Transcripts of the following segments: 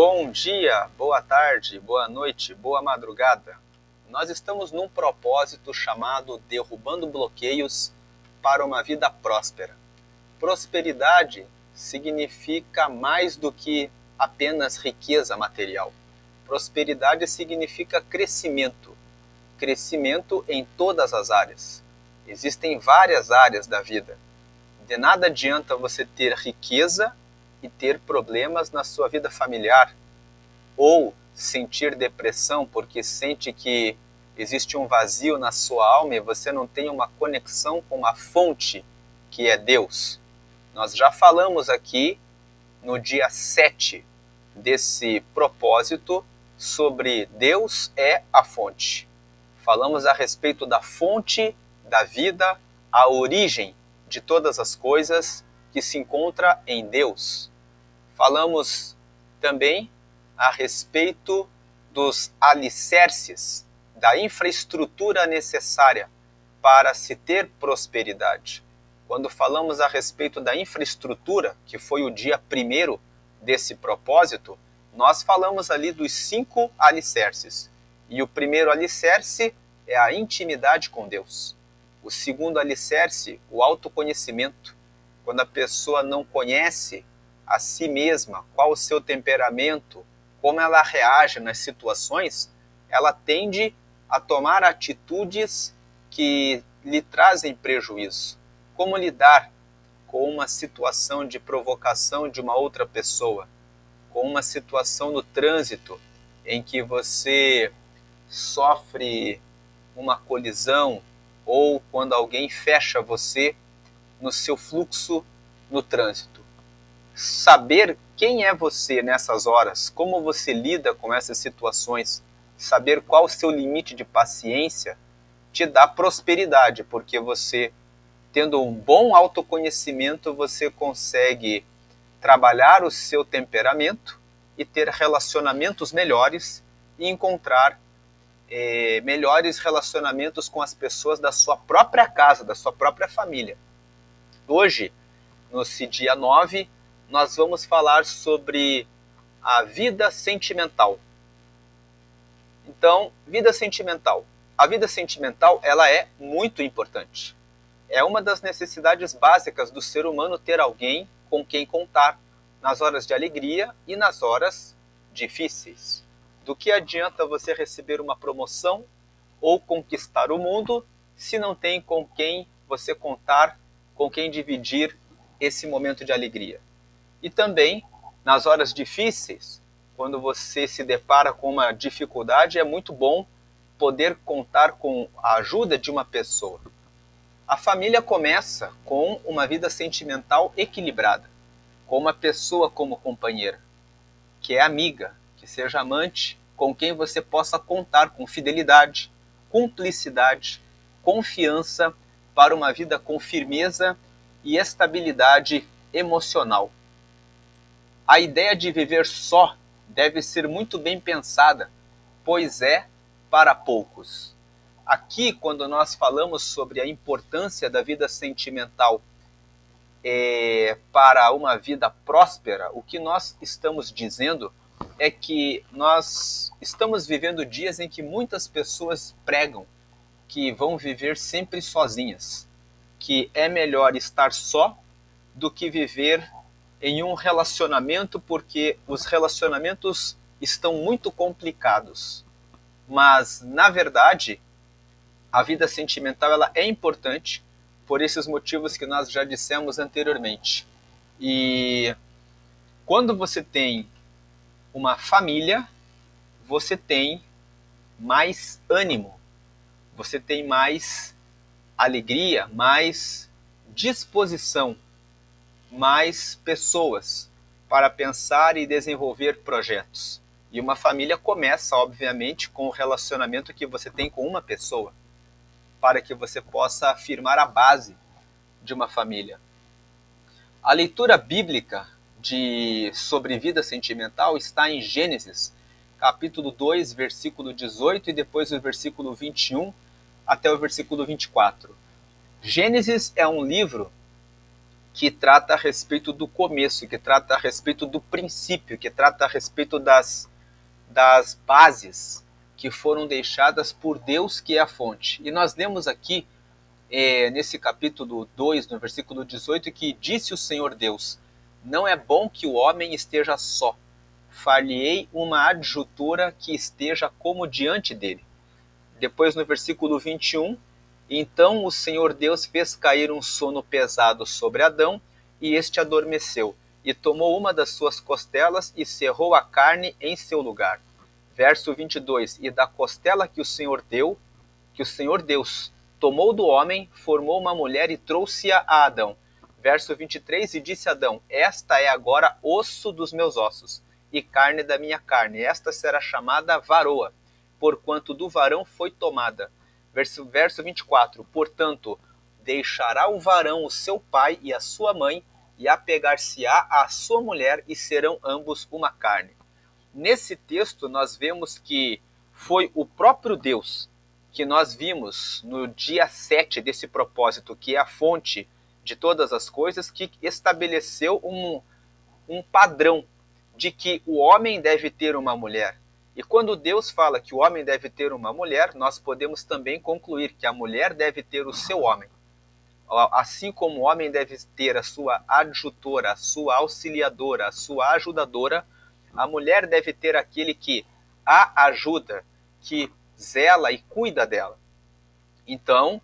Bom dia, boa tarde, boa noite, boa madrugada. Nós estamos num propósito chamado Derrubando Bloqueios para uma Vida Próspera. Prosperidade significa mais do que apenas riqueza material. Prosperidade significa crescimento. Crescimento em todas as áreas. Existem várias áreas da vida. De nada adianta você ter riqueza e ter problemas na sua vida familiar, ou sentir depressão porque sente que existe um vazio na sua alma e você não tem uma conexão com uma fonte que é Deus. Nós já falamos aqui no dia 7 desse propósito sobre Deus é a fonte. Falamos a respeito da fonte da vida, a origem de todas as coisas que se encontra em Deus. Falamos também a respeito dos alicerces, da infraestrutura necessária para se ter prosperidade. Quando falamos a respeito da infraestrutura, que foi o dia primeiro desse propósito, nós falamos ali dos 5 alicerces. E o primeiro alicerce é a intimidade com Deus. O segundo alicerce, o autoconhecimento. Quando a pessoa não conhece a si mesma, qual o seu temperamento, como ela reage nas situações, ela tende a tomar atitudes que lhe trazem prejuízo. Como lidar com uma situação de provocação de uma outra pessoa, com uma situação no trânsito em que você sofre uma colisão ou quando alguém fecha você no seu fluxo no trânsito. Saber quem é você nessas horas, como você lida com essas situações, saber qual o seu limite de paciência, te dá prosperidade, porque você, tendo um bom autoconhecimento, você consegue trabalhar o seu temperamento e ter relacionamentos melhores e encontrar melhores relacionamentos com as pessoas da sua própria casa, da sua própria família. Hoje, nesse dia 9, nós vamos falar sobre a vida sentimental. Então, vida sentimental. A vida sentimental, ela é muito importante. É uma das necessidades básicas do ser humano ter alguém com quem contar nas horas de alegria e nas horas difíceis. Do que adianta você receber uma promoção ou conquistar o mundo se não tem com quem você contar, com quem dividir esse momento de alegria? E também, nas horas difíceis, quando você se depara com uma dificuldade, é muito bom poder contar com a ajuda de uma pessoa. A família começa com uma vida sentimental equilibrada, com uma pessoa como companheira, que é amiga, que seja amante, com quem você possa contar com fidelidade, cumplicidade, confiança para uma vida com firmeza e estabilidade emocional. A ideia de viver só deve ser muito bem pensada, pois é para poucos. Aqui, quando nós falamos sobre a importância da vida sentimental para uma vida próspera, o que nós estamos dizendo é que nós estamos vivendo dias em que muitas pessoas pregam que vão viver sempre sozinhas, que é melhor estar só do que viver em um relacionamento, porque os relacionamentos estão muito complicados. Mas, na verdade, a vida sentimental ela é importante por esses motivos que nós já dissemos anteriormente. E quando você tem uma família, você tem mais ânimo, você tem mais alegria, mais disposição, mais pessoas para pensar e desenvolver projetos. E uma família começa, obviamente, com o relacionamento que você tem com uma pessoa, para que você possa afirmar a base de uma família. A leitura bíblica sobre vida sentimental está em Gênesis, capítulo 2, versículo 18, e depois o versículo 21 até o versículo 24. Gênesis é um livro que trata a respeito do começo, que trata a respeito do princípio, que trata a respeito das bases que foram deixadas por Deus, que é a fonte. E nós lemos aqui, nesse capítulo 2, no versículo 18, que disse o Senhor Deus: não é bom que o homem esteja só. Far-lhe-ei uma adjutora que esteja como diante dele. Depois, no versículo 21, então o Senhor Deus fez cair um sono pesado sobre Adão, e este adormeceu, e tomou uma das suas costelas e cerrou a carne em seu lugar. Verso 22, e da costela que o Senhor Deus tomou do homem, formou uma mulher e trouxe-a a Adão. Verso 23, e disse Adão: esta é agora osso dos meus ossos, e carne da minha carne, esta será chamada varoa, porquanto do varão foi tomada. Verso 24, portanto, deixará o varão o seu pai e a sua mãe, e apegar-se-á à sua mulher, e serão ambos uma carne. Nesse texto nós vemos que foi o próprio Deus que nós vimos no dia 7 desse propósito, que é a fonte de todas as coisas, que estabeleceu um padrão de que o homem deve ter uma mulher. E quando Deus fala que o homem deve ter uma mulher, nós podemos também concluir que a mulher deve ter o seu homem. Assim como o homem deve ter a sua adjutora, a sua auxiliadora, a sua ajudadora, a mulher deve ter aquele que a ajuda, que zela e cuida dela. Então,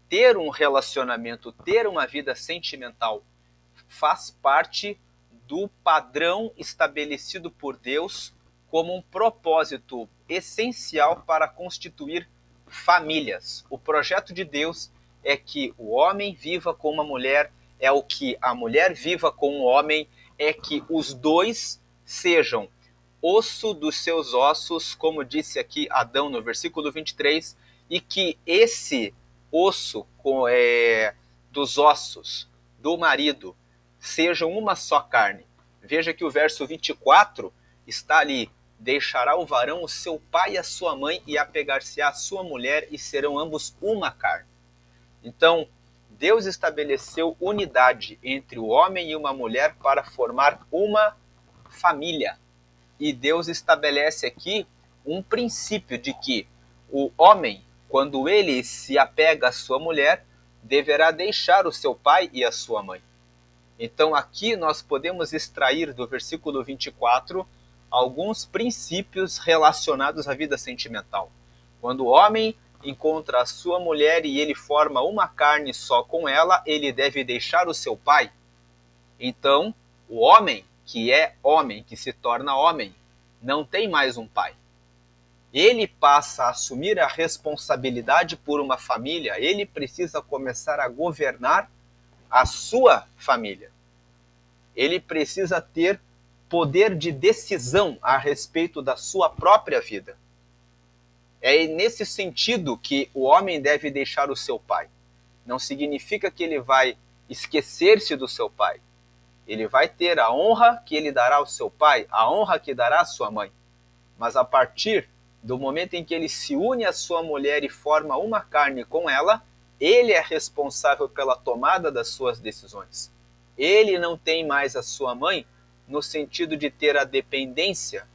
ter um relacionamento, ter uma vida sentimental, faz parte do padrão estabelecido por Deus como um propósito essencial para constituir famílias. O projeto de Deus é que o homem viva com uma mulher, é o que a mulher viva com o homem, é que os dois sejam osso dos seus ossos, como disse aqui Adão no versículo 23, e que esse osso dos ossos do marido sejam uma só carne. Veja que o verso 24 está ali: deixará o varão o seu pai e a sua mãe, e apegar-se-á à sua mulher, e serão ambos uma carne. Então, Deus estabeleceu unidade entre o homem e uma mulher para formar uma família. E Deus estabelece aqui um princípio de que o homem, quando ele se apega à sua mulher, deverá deixar o seu pai e a sua mãe. Então aqui nós podemos extrair do versículo 24 alguns princípios relacionados à vida sentimental. Quando o homem encontra a sua mulher e ele forma uma carne só com ela, ele deve deixar o seu pai. Então, o homem, que é homem, que se torna homem, não tem mais um pai. Ele passa a assumir a responsabilidade por uma família, ele precisa começar a governar a sua família. Ele precisa ter poder de decisão a respeito da sua própria vida. É nesse sentido que o homem deve deixar o seu pai. Não significa que ele vai esquecer-se do seu pai. Ele vai ter a honra que ele dará ao seu pai, a honra que dará à sua mãe. Mas a partir do momento em que ele se une à sua mulher e forma uma carne com ela, ele é responsável pela tomada das suas decisões. Ele não tem mais a sua mãe no sentido de ter a dependência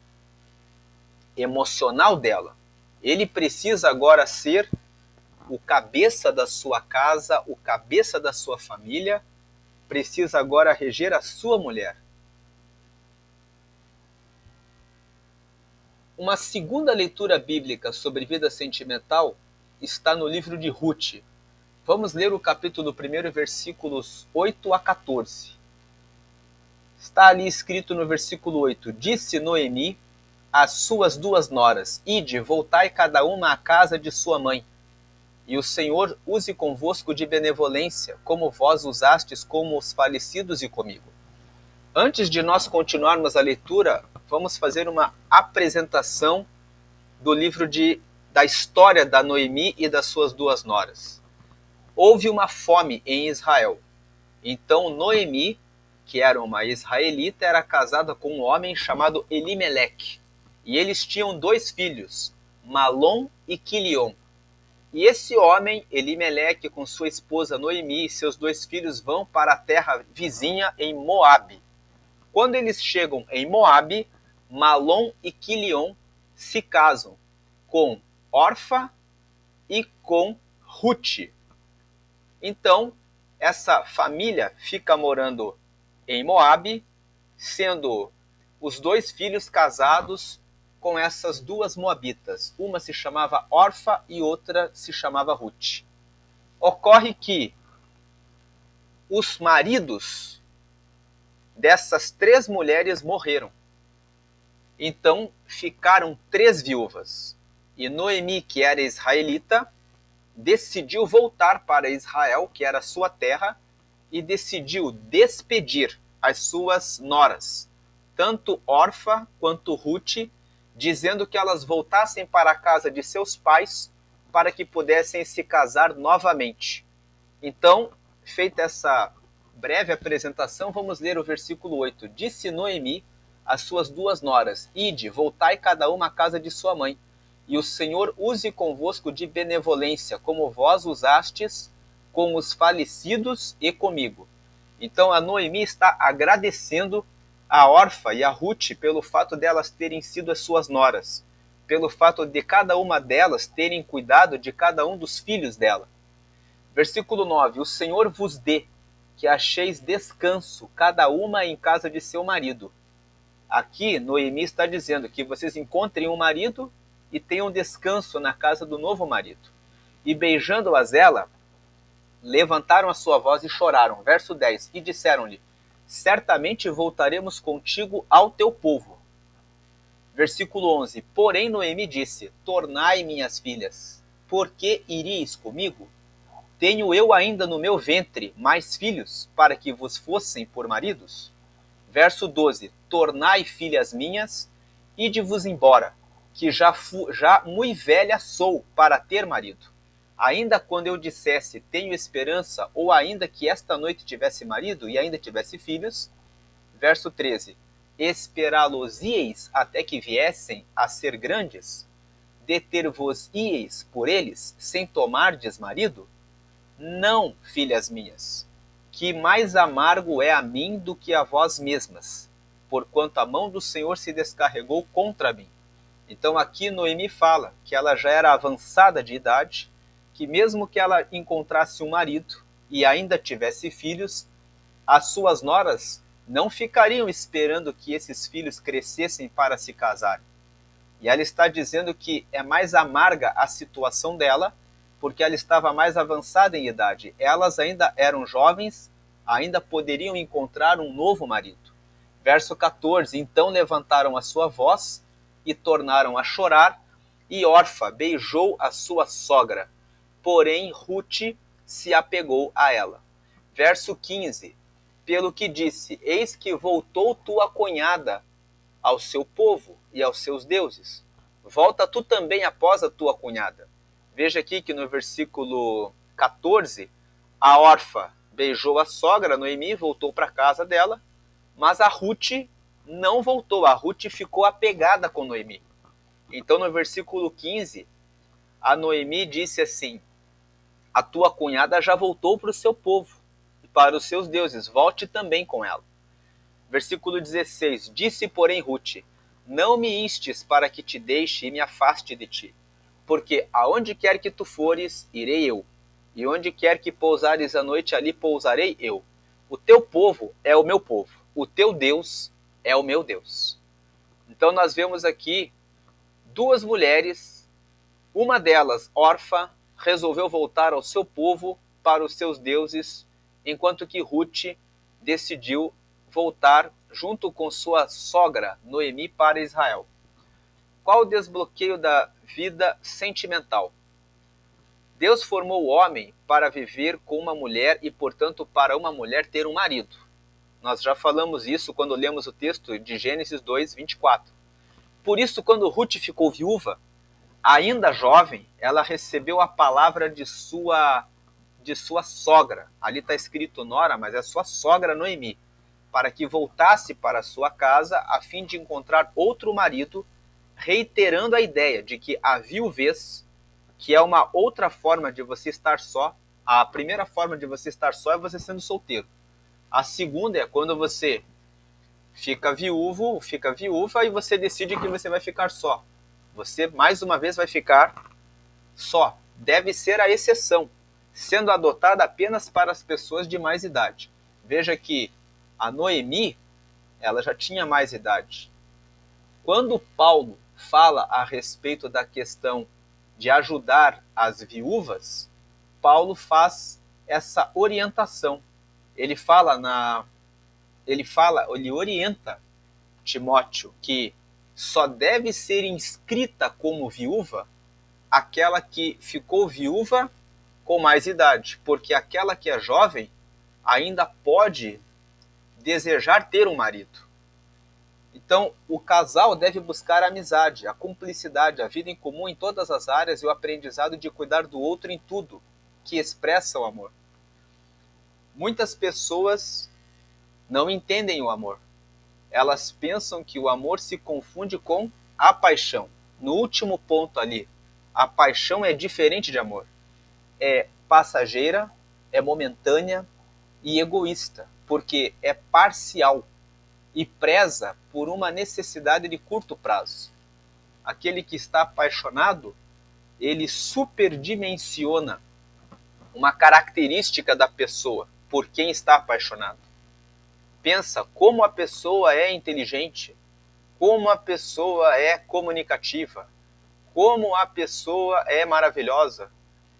emocional dela. Ele precisa agora ser o cabeça da sua casa, o cabeça da sua família, precisa agora reger a sua mulher. Uma segunda leitura bíblica sobre vida sentimental está no livro de Ruth. Vamos ler o capítulo 1, versículos 8 a 14. Está ali escrito no versículo 8: disse Noemi às suas duas noras: ide, voltai cada uma à casa de sua mãe. E o Senhor use convosco de benevolência, como vós usastes com os falecidos e comigo. Antes de nós continuarmos a leitura, vamos fazer uma apresentação do livro da história da Noemi e das suas duas noras. Houve uma fome em Israel. Então Noemi, que era uma israelita, era casada com um homem chamado Elimeleque. E eles tinham dois filhos, Malom e Quilion. E esse homem, Elimeleque, com sua esposa Noemi e seus 2 filhos, vão para a terra vizinha em Moabe. Quando eles chegam em Moabe, Malom e Quilion se casam com Orfa e com Ruth. Então, essa família fica morando em Moabe, sendo os 2 filhos casados com essas 2 moabitas. Uma se chamava Orfa e outra se chamava Ruth. Ocorre que os maridos dessas 3 mulheres morreram. Então ficaram 3 viúvas. E Noemi, que era israelita, decidiu voltar para Israel, que era sua terra, e decidiu despedir as suas noras, tanto Orfa quanto Ruth, dizendo que elas voltassem para a casa de seus pais para que pudessem se casar novamente. Então, feita essa breve apresentação, vamos ler o versículo 8. Disse Noemi às suas 2 noras: Ide, voltai cada uma à casa de sua mãe, e o Senhor use convosco de benevolência, como vós usastes com os falecidos e comigo. Então a Noemi está agradecendo a Orfa e a Ruth pelo fato delas terem sido as suas noras, pelo fato de cada uma delas terem cuidado de cada um dos filhos dela. Versículo 9: O Senhor vos dê que acheis descanso, cada uma em casa de seu marido. Aqui, Noemi está dizendo que vocês encontrem um marido e tenham descanso na casa do novo marido. E beijando-as ela, levantaram a sua voz e choraram. Verso 10. E disseram-lhe: Certamente voltaremos contigo ao teu povo. Versículo 11. Porém Noemi disse: Tornai, minhas filhas, por que iríeis comigo? Tenho eu ainda no meu ventre mais filhos, para que vos fossem por maridos? Verso 12. Tornai, filhas minhas, ide-vos embora, que já muito velha sou para ter marido. Ainda quando eu dissesse tenho esperança, ou ainda que esta noite tivesse marido e ainda tivesse filhos. Verso 13. Esperá-los-ieis até que viessem a ser grandes? Deter-vos-ieis por eles, sem tomardes marido? Não, filhas minhas, que mais amargo é a mim do que a vós mesmas, porquanto a mão do Senhor se descarregou contra mim. Então aqui Noemi fala que ela já era avançada de idade, que mesmo que ela encontrasse um marido e ainda tivesse filhos, as suas noras não ficariam esperando que esses filhos crescessem para se casarem. E ela está dizendo que é mais amarga a situação dela, porque ela estava mais avançada em idade. Elas ainda eram jovens, ainda poderiam encontrar um novo marido. Verso 14. Então levantaram a sua voz e tornaram a chorar, e Orfa beijou a sua sogra, porém Ruth se apegou a ela. Verso 15. Pelo que disse: Eis que voltou tua cunhada ao seu povo e aos seus deuses. Volta tu também após a tua cunhada. Veja aqui que no versículo 14, a Orfa beijou a sogra, Noemi, voltou para a casa dela, mas a Ruth não voltou, a Ruth ficou apegada com Noemi. Então no versículo 15, a Noemi disse assim: a tua cunhada já voltou para o seu povo e para os seus deuses, volte também com ela. Versículo 16, disse porém Ruth: não me instes para que te deixe e me afaste de ti, porque aonde quer que tu fores, irei eu, e onde quer que pousares a noite, ali pousarei eu. O teu povo é o meu povo, o teu Deus é o meu Deus. Então nós vemos aqui 2 mulheres, uma delas, Orfa, resolveu voltar ao seu povo, para os seus deuses, enquanto que Ruth decidiu voltar junto com sua sogra, Noemi, para Israel. Qual o desbloqueio da vida sentimental? Deus formou o homem para viver com uma mulher e, portanto, para uma mulher ter um marido. Nós já falamos isso quando lemos o texto de Gênesis 2, 24. Por isso, quando Ruth ficou viúva, ainda jovem, ela recebeu a palavra de sua sogra. Ali está escrito nora, mas é sua sogra Noemi, para que voltasse para sua casa a fim de encontrar outro marido, reiterando a ideia de que a viuvez que é uma outra forma de você estar só. A primeira forma de você estar só é você sendo solteiro. A segunda é quando você fica viúvo, fica viúva e você decide que você vai ficar só. Você, mais uma vez, vai ficar só. Deve ser a exceção, sendo adotada apenas para as pessoas de mais idade. Veja que a Noemi, ela já tinha mais idade. Quando Paulo fala a respeito da questão de ajudar as viúvas, Paulo faz essa orientação. Ele orienta Timóteo que só deve ser inscrita como viúva aquela que ficou viúva com mais idade, porque aquela que é jovem ainda pode desejar ter um marido. Então, o casal deve buscar a amizade, a cumplicidade, a vida em comum em todas as áreas e o aprendizado de cuidar do outro em tudo que expressa o amor. Muitas pessoas não entendem o amor. Elas pensam que o amor se confunde com a paixão. No último ponto ali, a paixão é diferente de amor. É passageira, é momentânea e egoísta, porque é parcial e preza por uma necessidade de curto prazo. Aquele que está apaixonado, ele superdimensiona uma característica da pessoa por quem está apaixonado. Pensa como a pessoa é inteligente, como a pessoa é comunicativa, como a pessoa é maravilhosa,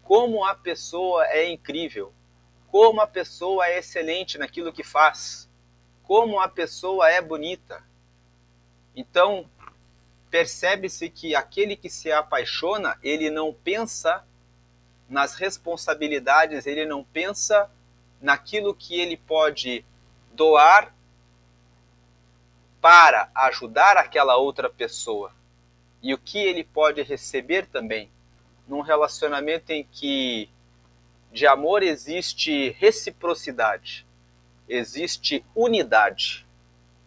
como a pessoa é incrível, como a pessoa é excelente naquilo que faz, como a pessoa é bonita. Então, percebe-se que aquele que se apaixona, ele não pensa nas responsabilidades, ele não pensa naquilo que ele pode doar para ajudar aquela outra pessoa e o que ele pode receber também. Num relacionamento em que de amor existe reciprocidade, existe unidade,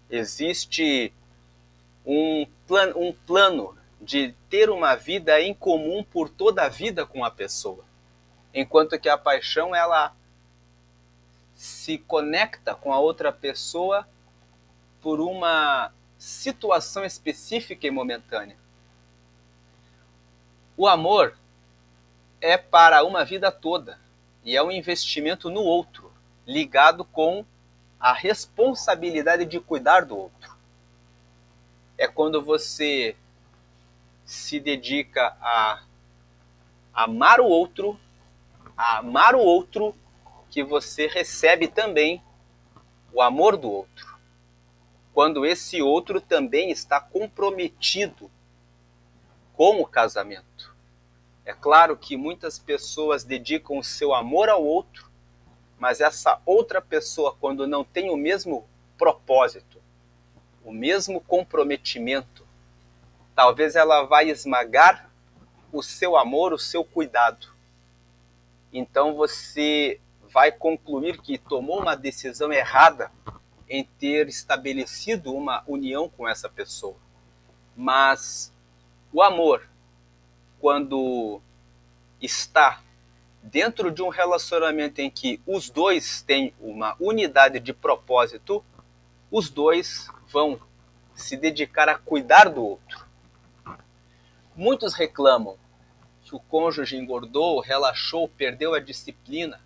existe um plano de ter uma vida em comum por toda a vida com a pessoa. Enquanto que a paixão, ela se conecta com a outra pessoa por uma situação específica e momentânea. O amor é para uma vida toda e é um investimento no outro, ligado com a responsabilidade de cuidar do outro. É quando você se dedica a amar o outro, que você recebe também o amor do outro. Quando esse outro também está comprometido com o casamento. É claro que muitas pessoas dedicam o seu amor ao outro, mas essa outra pessoa, quando não tem o mesmo propósito, o mesmo comprometimento, talvez ela vai esmagar o seu amor, o seu cuidado. Então você vai concluir que tomou uma decisão errada em ter estabelecido uma união com essa pessoa. Mas o amor, quando está dentro de um relacionamento em que os dois têm uma unidade de propósito, os dois vão se dedicar a cuidar do outro. Muitos reclamam que o cônjuge engordou, relaxou, perdeu a disciplina,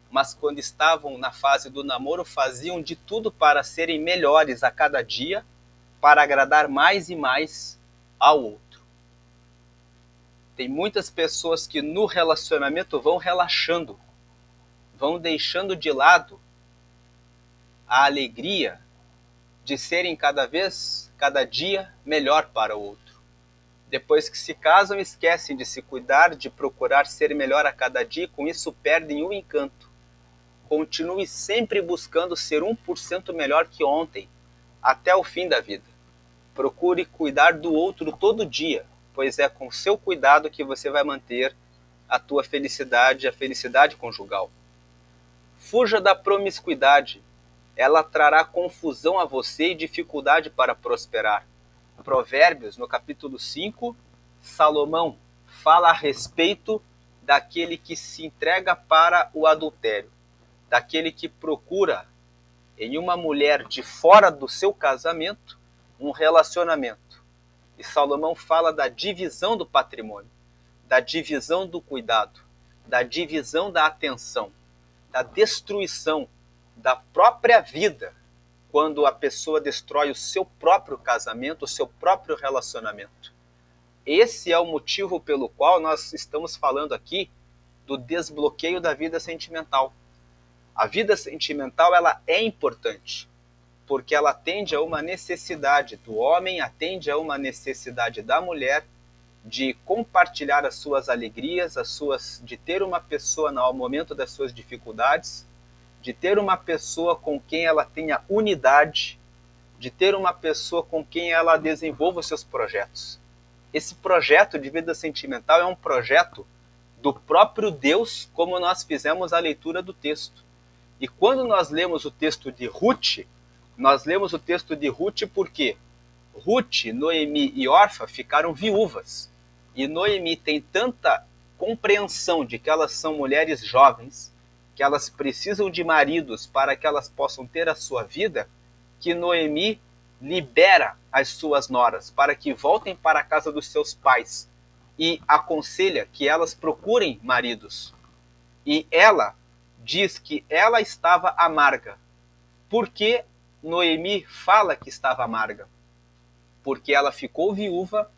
mas quando estavam na fase do namoro faziam de tudo para serem melhores a cada dia, para agradar mais e mais ao outro. Tem muitas pessoas que no relacionamento vão relaxando, vão deixando de lado a alegria de serem cada dia melhor para o outro. Depois que se casam, esquecem de se cuidar, de procurar ser melhor a cada dia, e com isso perdem o encanto. Continue sempre buscando ser 1% melhor que ontem, até o fim da vida. Procure cuidar do outro todo dia, pois é com seu cuidado que você vai manter a tua felicidade, a felicidade conjugal. Fuja da promiscuidade. Ela trará confusão a você e dificuldade para prosperar. Provérbios, no capítulo 5, Salomão fala a respeito daquele que se entrega para o adultério, daquele que procura em uma mulher de fora do seu casamento um relacionamento. E Salomão fala da divisão do patrimônio, da divisão do cuidado, da divisão da atenção, da destruição da própria vida, quando a pessoa destrói o seu próprio casamento, o seu próprio relacionamento. Esse é o motivo pelo qual nós estamos falando aqui do desbloqueio da vida sentimental. A vida sentimental, ela é importante, porque ela atende a uma necessidade do homem, atende a uma necessidade da mulher de compartilhar as suas alegrias, de ter uma pessoa no momento das suas dificuldades, de ter uma pessoa com quem ela tenha unidade, de ter uma pessoa com quem ela desenvolva os seus projetos. Esse projeto de vida sentimental é um projeto do próprio Deus, como nós fizemos a leitura do texto. E quando nós lemos o texto de Ruth, nós lemos o texto de Ruth porque Ruth, Noemi e Orfa ficaram viúvas. E Noemi tem tanta compreensão de que elas são mulheres jovens, que elas precisam de maridos para que elas possam ter a sua vida, que Noemi libera as suas noras para que voltem para a casa dos seus pais e aconselha que elas procurem maridos. E ela diz que ela estava amarga. Por que Noemi fala que estava amarga? Porque ela ficou viúva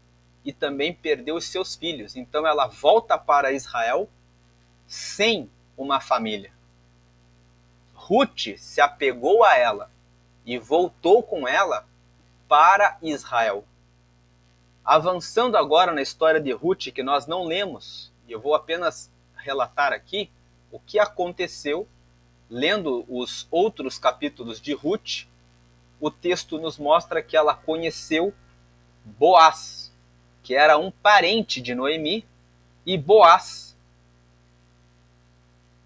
e também perdeu os seus filhos. Então ela volta para Israel sem uma família. Ruth se apegou a ela e voltou com ela para Israel. Avançando agora na história de Ruth, que nós não lemos, e eu vou apenas relatar aqui o que aconteceu lendo os outros capítulos de Ruth. O texto nos mostra que ela conheceu Boaz, que era um parente de Noemi, e Boaz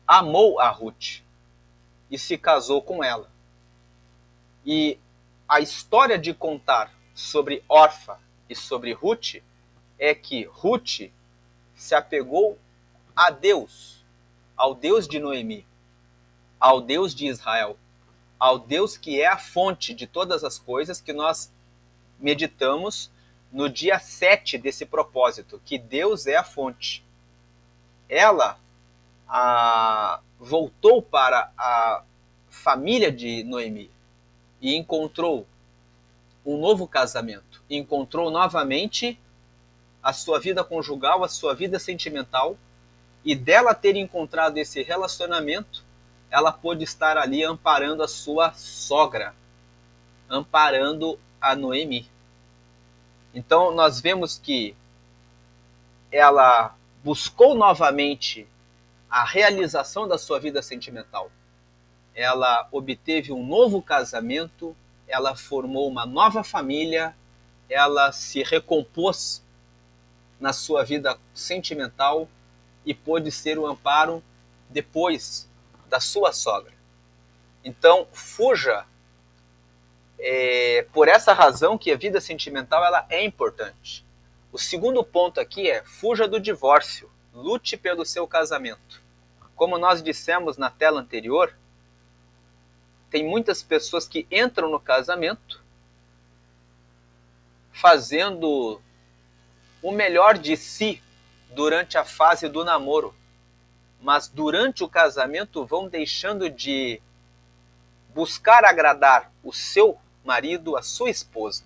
amou a Ruth e se casou com ela. E a história de contar sobre Orfa e sobre Ruth é que Ruth se apegou a Deus, ao Deus de Noemi, ao Deus de Israel, ao Deus que é a fonte de todas as coisas que nós meditamos no dia 7 desse propósito, que Deus é a fonte. Ela voltou para a família de Noemi e encontrou um novo casamento, encontrou novamente a sua vida conjugal, a sua vida sentimental, e dela ter encontrado esse relacionamento, ela pôde estar ali amparando a sua sogra, amparando a Noemi. Então nós vemos que ela buscou novamente a realização da sua vida sentimental. Ela obteve um novo casamento, ela formou uma nova família, ela se recompôs na sua vida sentimental e pôde ser o amparo depois da sua sogra. Então, fuja por essa razão que a vida sentimental ela é importante. O segundo ponto aqui é fuja do divórcio, lute pelo seu casamento. Como nós dissemos na tela anterior, tem muitas pessoas que entram no casamento fazendo o melhor de si durante a fase do namoro, mas durante o casamento vão deixando de buscar agradar o seu marido, a sua esposa.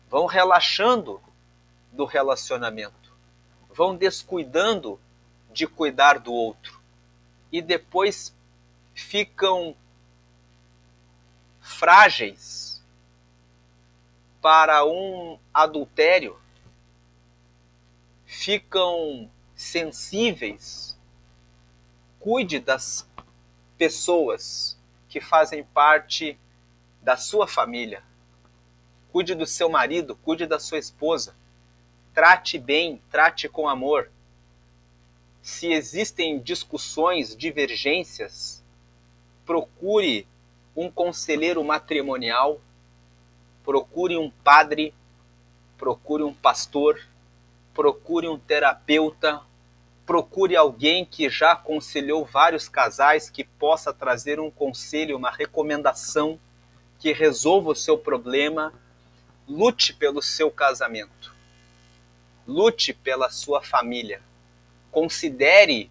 Vão relaxando do relacionamento, vão descuidando de cuidar do outro e depois ficam frágeis para um adultério, ficam sensíveis. Cuide das pessoas que fazem parte da sua família. Cuide do seu marido, cuide da sua esposa. Trate bem, trate com amor. Se existem discussões, divergências, procure um conselheiro matrimonial, procure um padre, procure um pastor, procure um terapeuta, procure alguém que já aconselhou vários casais, que possa trazer um conselho, uma recomendação que resolva o seu problema. Lute pelo seu casamento. Lute pela sua família. Considere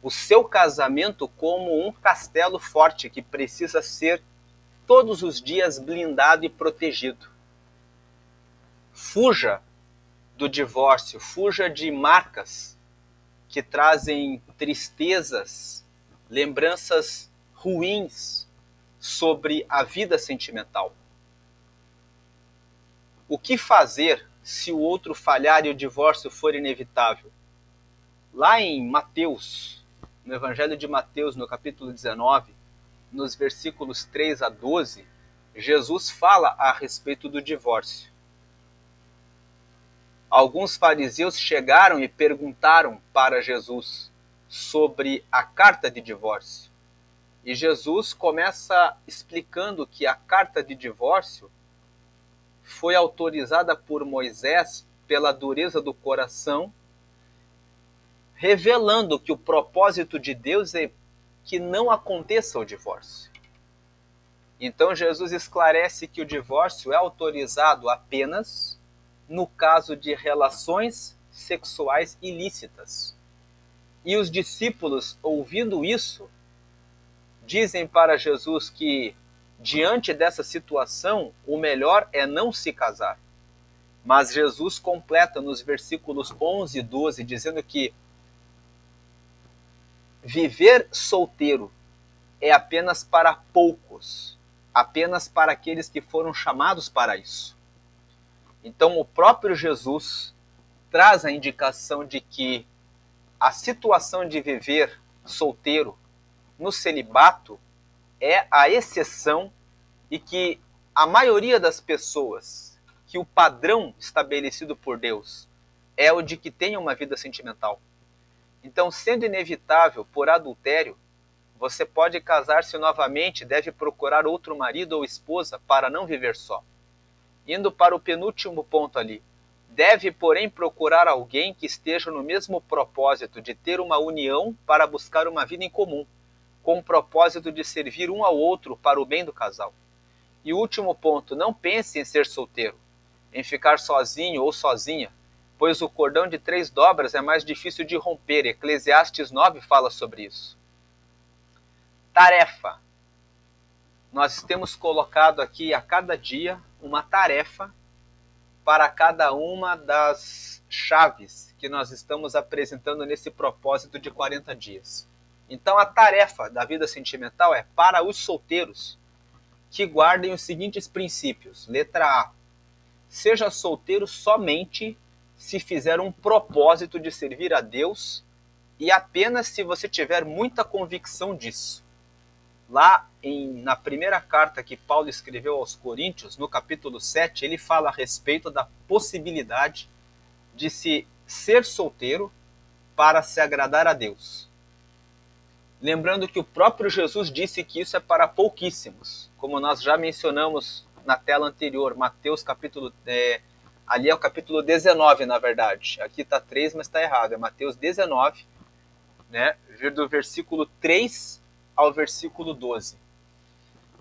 o seu casamento como um castelo forte que precisa ser todos os dias blindado e protegido. Fuja do divórcio, fuja de marcas que trazem tristezas, lembranças ruins sobre a vida sentimental. O que fazer se o outro falhar e o divórcio for inevitável? Lá em Mateus, no Evangelho de Mateus, no capítulo 19, nos versículos 3 a 12, Jesus fala a respeito do divórcio. Alguns fariseus chegaram e perguntaram para Jesus sobre a carta de divórcio. E Jesus começa explicando que a carta de divórcio foi autorizada por Moisés pela dureza do coração, revelando que o propósito de Deus é que não aconteça o divórcio. Então Jesus esclarece que o divórcio é autorizado apenas no caso de relações sexuais ilícitas. E os discípulos, ouvindo isso, dizem para Jesus que, diante dessa situação, o melhor é não se casar. Mas Jesus completa nos versículos 11 e 12, dizendo que viver solteiro é apenas para poucos, apenas para aqueles que foram chamados para isso. Então, o próprio Jesus traz a indicação de que a situação de viver solteiro no celibato é a exceção e que a maioria das pessoas, que o padrão estabelecido por Deus é o de que tenham uma vida sentimental. Então, sendo inevitável por adultério, você pode casar-se novamente, deve procurar outro marido ou esposa para não viver só. Indo para o penúltimo ponto ali, deve, porém, procurar alguém que esteja no mesmo propósito de ter uma união para buscar uma vida em comum, com o propósito de servir um ao outro para o bem do casal. E último ponto, não pense em ser solteiro, em ficar sozinho ou sozinha, pois o cordão de 3 dobras é mais difícil de romper. Eclesiastes 9 fala sobre isso. Tarefa. Nós temos colocado aqui a cada dia uma tarefa para cada uma das chaves que nós estamos apresentando nesse propósito de 40 dias. Então a tarefa da vida sentimental é para os solteiros que guardem os seguintes princípios. Letra A. Seja solteiro somente se fizer um propósito de servir a Deus e apenas se você tiver muita convicção disso. Lá na primeira carta que Paulo escreveu aos Coríntios, no capítulo 7, ele fala a respeito da possibilidade de se ser solteiro para se agradar a Deus. Lembrando que o próprio Jesus disse que isso é para pouquíssimos, como nós já mencionamos na tela anterior, Mateus capítulo... ali é o capítulo 19, na verdade. Aqui está 3, mas está errado. É Mateus 19, né, do versículo 3 ao versículo 12.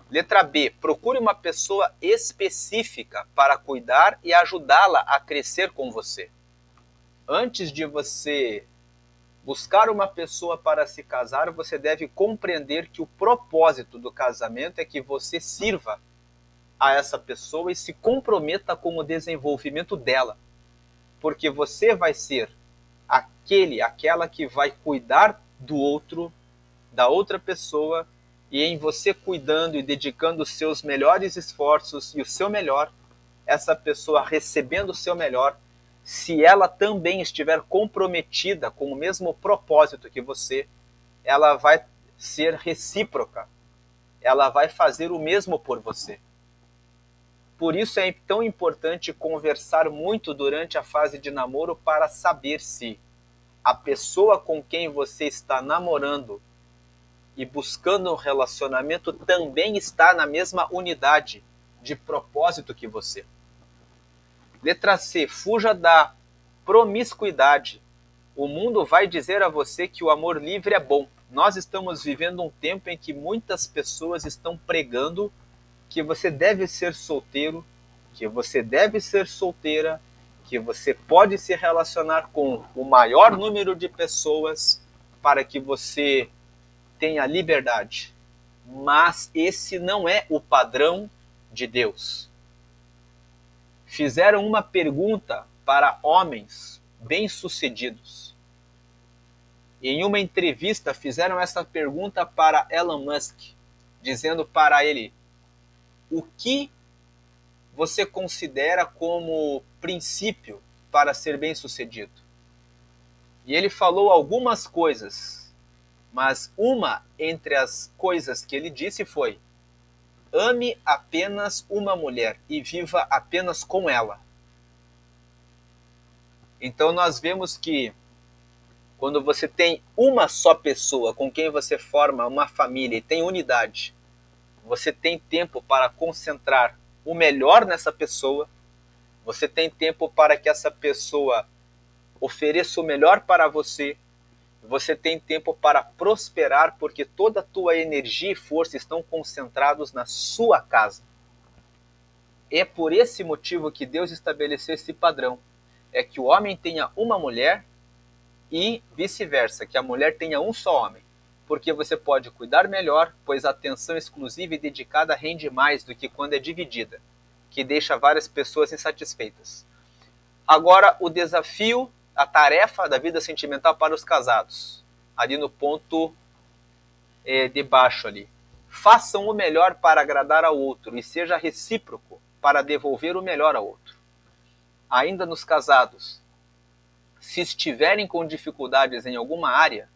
Letra B. Procure uma pessoa específica para cuidar e ajudá-la a crescer com você. Antes de você buscar uma pessoa para se casar, você deve compreender que o propósito do casamento é que você sirva a essa pessoa e se comprometa com o desenvolvimento dela. Porque você vai ser aquela que vai cuidar do outro, da outra pessoa, e em você cuidando e dedicando os seus melhores esforços e o seu melhor, essa pessoa recebendo o seu melhor, se ela também estiver comprometida com o mesmo propósito que você, ela vai ser recíproca, ela vai fazer o mesmo por você. Por isso é tão importante conversar muito durante a fase de namoro para saber se a pessoa com quem você está namorando e buscando um relacionamento também está na mesma unidade de propósito que você. Letra C. Fuja da promiscuidade. O mundo vai dizer a você que o amor livre é bom. Nós estamos vivendo um tempo em que muitas pessoas estão pregando que você deve ser solteiro, que você deve ser solteira, que você pode se relacionar com o maior número de pessoas para que você tenha liberdade. Mas esse não é o padrão de Deus. Fizeram uma pergunta para homens bem-sucedidos. Em uma entrevista fizeram essa pergunta para Elon Musk, dizendo para ele: o que você considera como princípio para ser bem-sucedido? E ele falou algumas coisas, mas uma entre as coisas que ele disse foi: ame apenas uma mulher e viva apenas com ela. Então nós vemos que quando você tem uma só pessoa com quem você forma uma família e tem unidade, você tem tempo para concentrar o melhor nessa pessoa, você tem tempo para que essa pessoa ofereça o melhor para você, você tem tempo para prosperar, porque toda a tua energia e força estão concentrados na sua casa. É por esse motivo que Deus estabeleceu esse padrão. É que o homem tenha uma mulher e vice-versa, que a mulher tenha um só homem. Porque você pode cuidar melhor, pois a atenção exclusiva e dedicada rende mais do que quando é dividida, que deixa várias pessoas insatisfeitas. Agora, o desafio, a tarefa da vida sentimental para os casados. Ali no ponto de baixo ali. Façam o melhor para agradar ao outro e seja recíproco para devolver o melhor ao outro. Ainda nos casados, se estiverem com dificuldades em alguma área,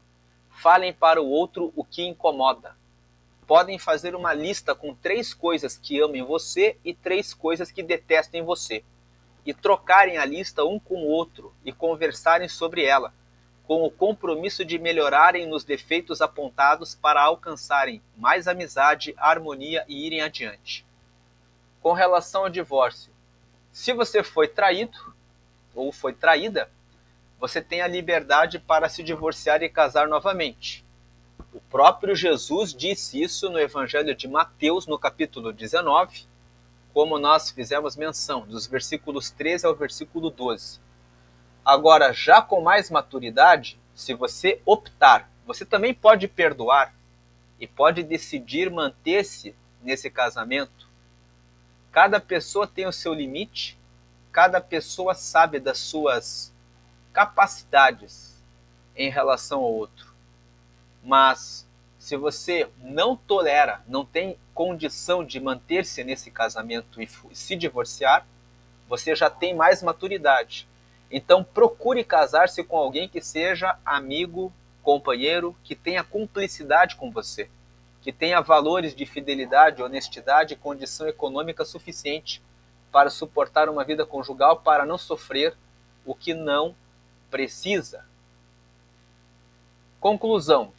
falem para o outro o que incomoda. Podem fazer uma lista com 3 coisas que amam em você e 3 coisas que detestam em você. E trocarem a lista um com o outro e conversarem sobre ela, com o compromisso de melhorarem nos defeitos apontados para alcançarem mais amizade, harmonia e irem adiante. Com relação ao divórcio, se você foi traído ou foi traída, você tem a liberdade para se divorciar e casar novamente. O próprio Jesus disse isso no Evangelho de Mateus, no capítulo 19, como nós fizemos menção, dos versículos 13 ao versículo 12. Agora, já com mais maturidade, se você optar, você também pode perdoar e pode decidir manter-se nesse casamento. Cada pessoa tem o seu limite, cada pessoa sabe das suas capacidades em relação ao outro. Mas se você não tolera, não tem condição de manter-se nesse casamento e se divorciar, você já tem mais maturidade. Então procure casar-se com alguém que seja amigo, companheiro, que tenha cumplicidade com você, que tenha valores de fidelidade, honestidade e condição econômica suficiente para suportar uma vida conjugal, para não sofrer o que não precisa. Conclusão.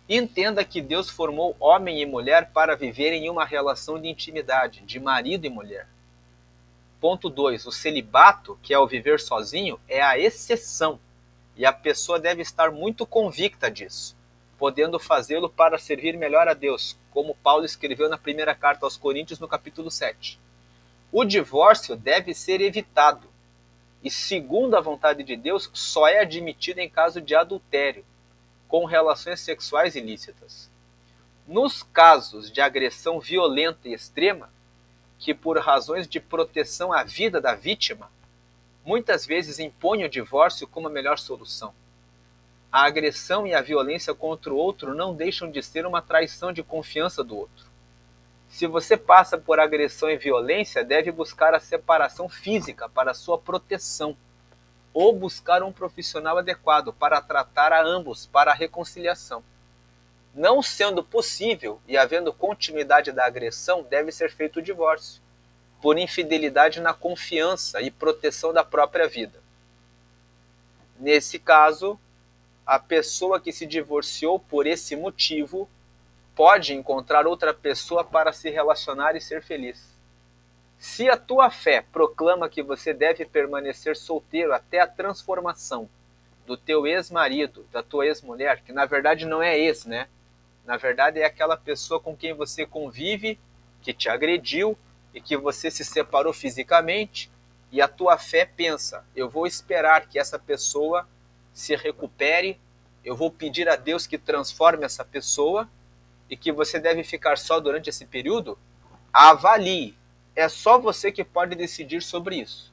Entenda que Deus formou homem e mulher para viverem em uma relação de intimidade, de marido e mulher. Ponto 2. O celibato, que é o viver sozinho, é a exceção. E a pessoa deve estar muito convicta disso, podendo fazê-lo para servir melhor a Deus, como Paulo escreveu na primeira carta aos Coríntios, no capítulo 7. O divórcio deve ser evitado. E, segundo a vontade de Deus, só é admitido em caso de adultério, com relações sexuais ilícitas. Nos casos de agressão violenta e extrema, que por razões de proteção à vida da vítima, muitas vezes impõem o divórcio como a melhor solução. A agressão e a violência contra o outro não deixam de ser uma traição de confiança do outro. Se você passa por agressão e violência, deve buscar a separação física para sua proteção, ou buscar um profissional adequado para tratar a ambos para a reconciliação. Não sendo possível e havendo continuidade da agressão, deve ser feito o divórcio, por infidelidade na confiança e proteção da própria vida. Nesse caso, a pessoa que se divorciou por esse motivo pode encontrar outra pessoa para se relacionar e ser feliz. Se a tua fé proclama que você deve permanecer solteiro até a transformação do teu ex-marido, da tua ex-mulher, que na verdade não é ex, né? Na verdade é aquela pessoa com quem você convive, que te agrediu e que você se separou fisicamente, e a tua fé pensa: eu vou esperar que essa pessoa se recupere, eu vou pedir a Deus que transforme essa pessoa, e que você deve ficar só durante esse período. Avalie. É só você que pode decidir sobre isso.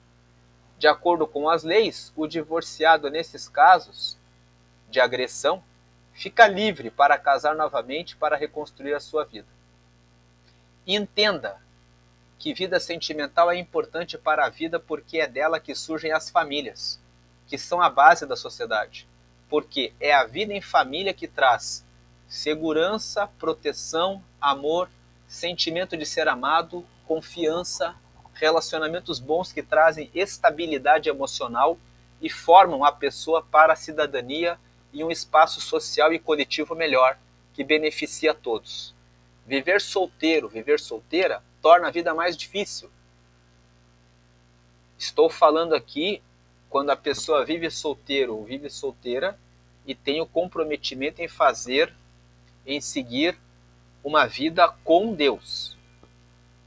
De acordo com as leis, o divorciado nesses casos de agressão fica livre para casar novamente para reconstruir a sua vida. E entenda que vida sentimental é importante para a vida porque é dela que surgem as famílias, que são a base da sociedade. Porque é a vida em família que traz segurança, proteção, amor, sentimento de ser amado, confiança, relacionamentos bons que trazem estabilidade emocional e formam a pessoa para a cidadania e um espaço social e coletivo melhor que beneficia a todos. Viver solteiro, viver solteira, torna a vida mais difícil. Estou falando aqui quando a pessoa vive solteiro ou vive solteira e tem o comprometimento em seguir uma vida com Deus.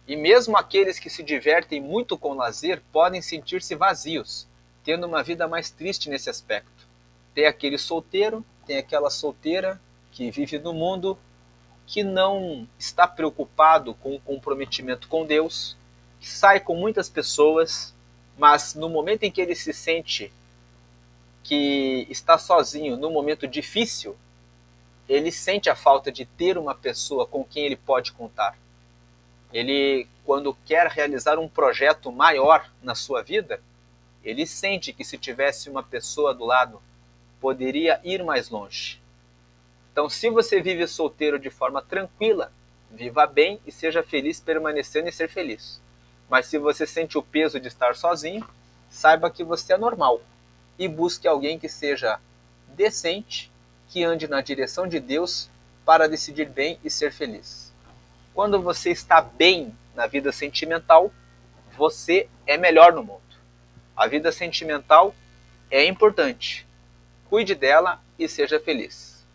E mesmo aqueles que se divertem muito com lazer podem sentir-se vazios, tendo uma vida mais triste nesse aspecto. Tem aquele solteiro, tem aquela solteira que vive no mundo, que não está preocupado com o comprometimento com Deus, que sai com muitas pessoas, mas no momento em que ele se sente que está sozinho, num momento difícil, ele sente a falta de ter uma pessoa com quem ele pode contar. Ele, quando quer realizar um projeto maior na sua vida, ele sente que se tivesse uma pessoa do lado, poderia ir mais longe. Então, se você vive solteiro de forma tranquila, viva bem e seja feliz permanecendo e ser feliz. Mas se você sente o peso de estar sozinho, saiba que você é normal e busque alguém que seja decente, que ande na direção de Deus para decidir bem e ser feliz. Quando você está bem na vida sentimental, você é melhor no mundo. A vida sentimental é importante. Cuide dela e seja feliz.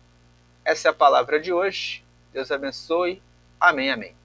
Essa é a palavra de hoje. Deus abençoe. Amém, amém.